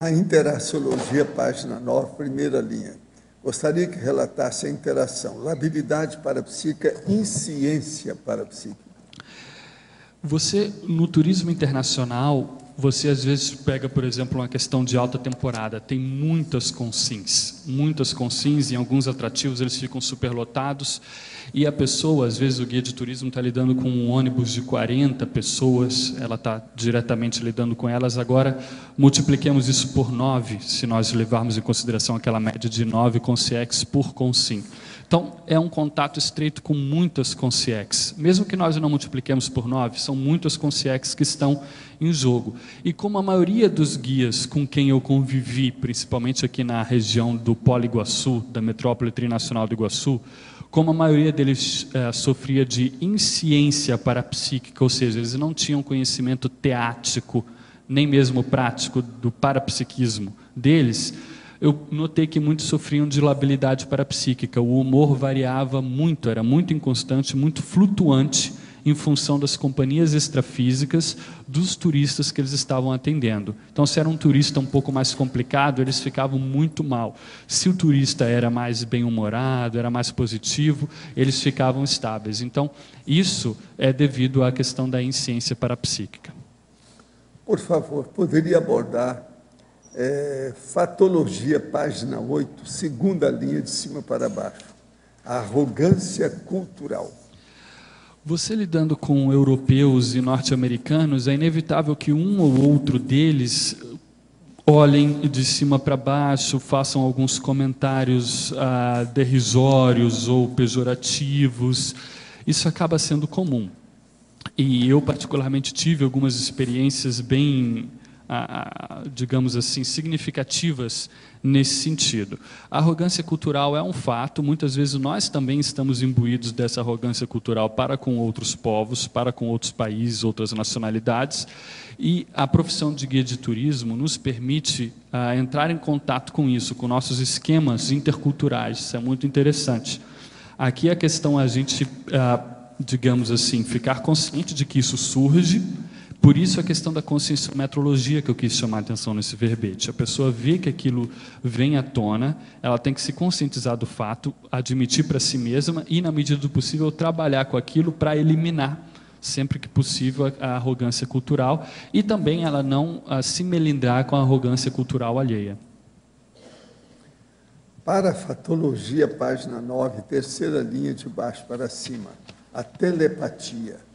A Interaciologia, página 9, primeira linha. Gostaria que relatasse a interação, labilidade parapsíquica e ciência parapsíquica. Você, no turismo internacional, você às vezes pega, por exemplo, uma questão de alta temporada. Tem muitas consins em alguns atrativos eles ficam superlotados e a pessoa, às vezes o guia de turismo está lidando com um ônibus de 40 pessoas, ela está diretamente lidando com elas. Agora, multipliquemos isso por 9, se nós levarmos em consideração aquela média de 9 concierges por consim. Então, é um contato estreito com muitas concierges. Mesmo que nós não multipliquemos por 9, são muitas concierges que estão em jogo. E como a maioria dos guias com quem eu convivi, principalmente aqui na região do Polo Iguaçu, da metrópole trinacional do Iguaçu, como a maioria deles sofria de insciência parapsíquica, ou seja, eles não tinham conhecimento teático, nem mesmo prático do parapsiquismo deles, eu notei que muitos sofriam de labilidade parapsíquica. O humor variava muito, era muito inconstante, muito flutuante, em função das companhias extrafísicas dos turistas que eles estavam atendendo. Então, se era um turista um pouco mais complicado, eles ficavam muito mal. Se o turista era mais bem-humorado, era mais positivo, eles ficavam estáveis. Então, isso é devido à questão da insciência parapsíquica. Por favor, poderia abordar fatologia, página 8, segunda linha de cima para baixo. A arrogância cultural. Você lidando com europeus e norte-americanos, é inevitável que um ou outro deles olhem de cima para baixo, façam alguns comentários derrisórios ou pejorativos. Isso acaba sendo comum. E eu, particularmente, tive algumas experiências bem, digamos assim, significativas nesse sentido. A arrogância cultural é um fato, muitas vezes nós também estamos imbuídos dessa arrogância cultural para com outros povos, para com outros países, outras nacionalidades, e a profissão de guia de turismo nos permite entrar em contato com isso, com nossos esquemas interculturais. Isso é muito interessante. Aqui a questão é a gente, digamos assim, ficar consciente de que isso surge. Por isso a questão da conscienciometrologia que eu quis chamar a atenção nesse verbete. A pessoa vê que aquilo vem à tona, ela tem que se conscientizar do fato, admitir para si mesma e, na medida do possível, trabalhar com aquilo para eliminar, sempre que possível, a arrogância cultural e também ela não se melindrar com a arrogância cultural alheia. Para a fatologia, página 9, terceira linha de baixo para cima, a telepatia.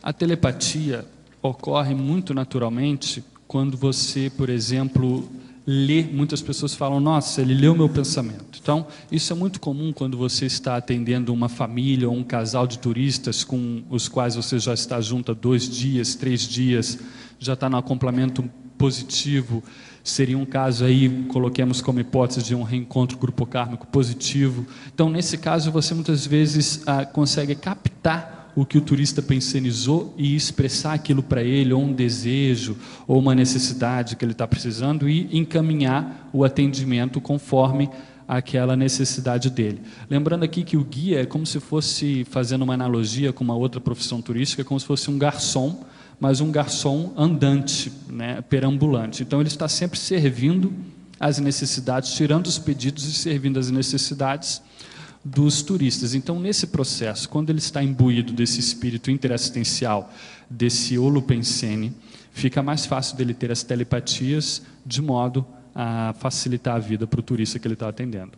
A telepatia ocorre muito naturalmente quando você, por exemplo, lê. Muitas pessoas falam, nossa, ele leu meu pensamento. Então, isso é muito comum quando você está atendendo uma família ou um casal de turistas com os quais você já está junto há 2 dias, 3 dias, já está no acoplamento positivo. Seria um caso aí, coloquemos como hipótese de um reencontro grupo kármico positivo. Então, nesse caso, você muitas vezes consegue captar o que o turista pensionizou e expressar aquilo para ele, ou um desejo, ou uma necessidade que ele está precisando, e encaminhar o atendimento conforme aquela necessidade dele. Lembrando aqui que o guia é como se fosse, fazendo uma analogia com uma outra profissão turística, como se fosse um garçom, mas um garçom andante, né, perambulante. Então ele está sempre servindo as necessidades, tirando os pedidos e servindo as necessidades dos turistas. Então, nesse processo, quando ele está imbuído desse espírito interassistencial, desse holopensene, fica mais fácil dele ter as telepatias de modo a facilitar a vida para o turista que ele está atendendo.